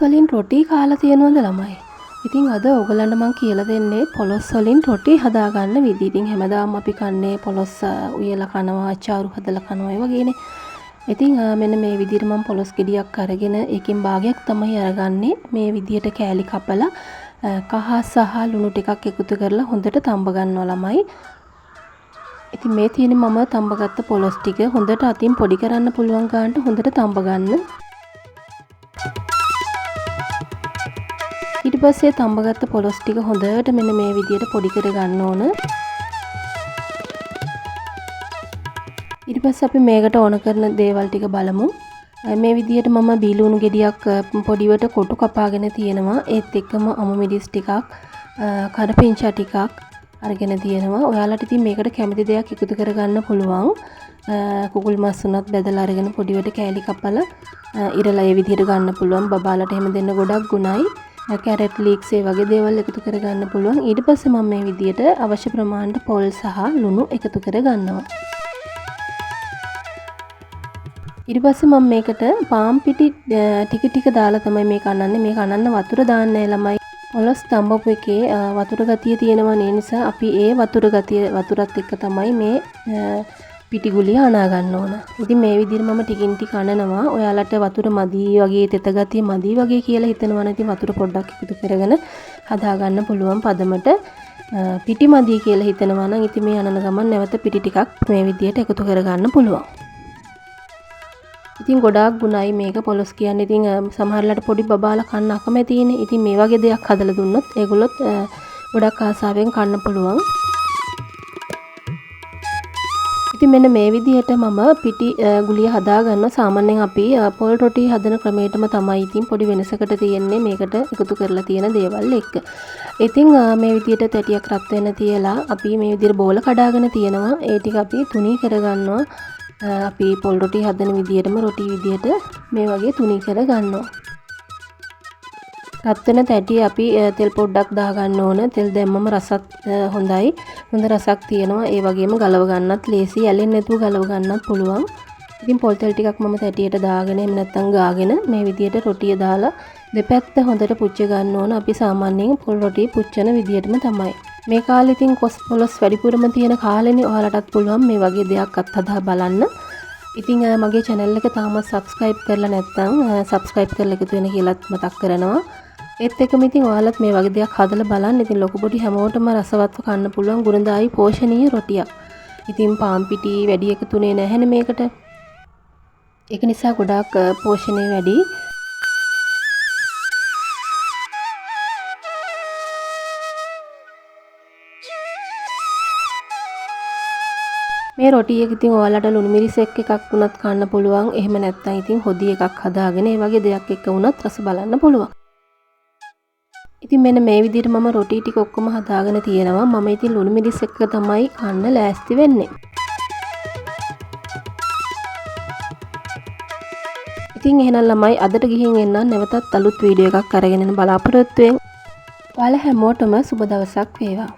වලින් රොටි කාලා තියෙනවද ළමයි? ඉතින් අද ඔයගලන්ට මම කියලා දෙන්නේ පොලොස් වලින් රොටි හදාගන්න විදි. ඉතින් හැමදාම අපි කන්නේ පොලොස් උයලා කනවා, අචාරු හදලා කනවා ඒ වගේනේ. ඉතින් මෙන්න මේ විදිහට මම පොලොස් ගෙඩියක් අරගෙන ඒකෙන් භාගයක් තමයි අරගන්නේ. මේ විදිහට කෑලි කපලා කහ සහ ලුණු ටිකක් එකතු කරලා හොඳට තඹ ගන්නවා ළමයි. ඉතින් මේ තියෙන්නේ මම තඹගත්ත පොලොස් ටික හොඳට අතින් පොඩි කරන්න පුළුවන් ගන්නට හොඳට තඹ ගන්න. ඊට පස්සේ තඹගත්ත පොලොස් ටික හොඳට මෙන්න මේ විදිහට පොඩි කර ගන්න ඕන. ඊට පස්සේ අපි මේකට ඕන කරන දේවල් ටික බලමු. මේ විදිහට මම බීලුණු ගෙඩියක් පොඩිවට කොටු කපාගෙන තියෙනවා. ඒත් එක්කම අමු මිරිස් ටිකක්, කරපිංචා ටිකක් අරගෙන තියෙනවා. ඔයාලට ඉතින් මේකට කැමති දෙයක් එකතු කරගන්න පුළුවන්. කුකුල් මස් උනත් බෙදලා අරගෙන පොඩිවට කෑලි කපලා ඉරලා ඒ විදිහට ගන්න පුළුවන්. බබාලට එහෙම දෙන්න ගොඩක් ගුණයි. කැරට් ලීක්ස් ඒ වගේ දේවල් එකතු කරගන්න පුළුවන්. ඊට පස්සේ මම මේ විදිහට අවශ්‍ය ප්‍රමාණයට පොල් සහ ලුණු එකතු කරගන්නවා. ඊට පස්සේ මම මේකට පාන් පිටි ටික ටික දාලා තමයි මේක අනන්නේ. මේක අනන්න වතුර දාන්නේ ළමයි. පොලොස් තඹපු එකේ වතුර ගතිය තියෙනවා. ඒ නිසා අපි ඒ වතුරත් එක්ක තමයි මේ පිටි ගුලිය අනා ගන්න ඕන. ඉතින් මේ විදිහට මම ටිකින් ටික අනනවා. ඔයාලට වතුර මදි වගේ තෙත ගතිය මදි වගේ කියලා හිතනවා නම් ඉතින් වතුර පොඩ්ඩක් එකතු කරගෙන හදා ගන්න පුළුවන් පදමට. පිටි මදි කියලා හිතනවා නම් ඉතින් මේ අනන ගමන් නැවත පිටි ටිකක් මේ විදිහට එකතු කරගන්න පුළුවන්. ඉතින් ගොඩාක් ගුණයි මේක පොලොස් කියන්නේ. ඉතින් සමහරලාට පොඩි බබාලා කන්න අකමැතිනේ. ඉතින් මේ වගේ දෙයක් හදලා දුන්නොත් ඒගොල්ලොත් ගොඩක් ආසාවෙන් කන්න පුළුවන්. ඉතින් මෙන්න මේ විදිහට මම පිටි ගුලිය හදා ගන්නවා. සාමාන්‍යයෙන් අපි පොල් රොටි හදන ක්‍රමයටම තමයි ඉතින් පොඩි වෙනසකට තියෙන්නේ මේකට එකතු කරලා තියෙන දේවල් එක්ක. ඉතින් මේ විදිහට තැටියක් රත් වෙන තියලා අපි මේ විදිහට බෝල කඩාගෙන තියෙනවා. ඒ ටික අපි තුනී කරගන්නවා. අපි පොල් රොටි හදන විදිහටම රොටි විදිහට මේ වගේ තුනී කර ගන්නවා. රත් වෙන තැටිය අපි තෙල් පොඩ්ඩක් දා ගන්න ඕන. තෙල් දැම්මම රසත් හොඳයි. හොඳ රසක් තියෙනවා. ඒ වගේම ගලව ගන්නත් ලේසි. ඇලෙන්නේ නැතුව ගලව ගන්නත් පුළුවන්. ඉතින් පොල් තෙල් ටිකක් මම තැටියට දාගෙන එහෙම නැත්නම් ගාගෙන මේ විදිහට රොටිය දාලා දෙපැත්ත හොඳට පුච්ච ගන්න ඕන. අපි සාමාන්‍යයෙන් පොල් රොටි පුච්චන විදිහටම තමයි. මේ කාලේ ඉතින් පොලොස් වැඩිපුරම තියෙන කාලෙනේ. ඔයාලටත් පුළුවන් මේ වගේ දෙයක් අත්හදා බලන්න. ඉතින් මගේ channel එක තාමත් subscribe කරලා නැත්නම් subscribe කරලා එකතු වෙන්න කියලාත් මතක් කරනවා. ඒත් එක්කම ඉතින් ඔයාලත් මේ වගේ දෙයක් හදලා බලන්න. ඉතින් ලොකු පොඩි හැමෝටම රසවත්ව කන්න පුළුවන් ගුණදායි පෝෂණීය රොටියක්. ඉතින් පාන් පිටි වැඩි එකතුනේ නැහැනේ මේකට. ඒක නිසා ගොඩාක් පෝෂණය වැඩි. මේ රොටි එක ඉතින් ඔයාලට ලුණු මිරිස් එක්ක එකක් වුණත් කන්න පුළුවන්. එහෙම නැත්නම් ඉතින් හොදි එකක් හදාගෙන ඒ වගේ දෙයක් එක්ක වුණත් රස බලන්න පුළුවන්. ඉතින් මෙන්න මේ විදිහට මම රොටි ටික ඔක්කොම හදාගෙන තියෙනවා. මම ඉතින් ලුණු මිරිස් එක්ක තමයි කන්න ලෑස්ති වෙන්නේ. ඉතින් එහෙනම් ළමයි අදට ගිහින් එන්න නැවතත් අලුත් වීඩියෝ එකක් අරගෙන එන්න බලාපොරොත්තු වෙන්න. ඔයාලා හැමෝටම සුබ දවසක් වේවා.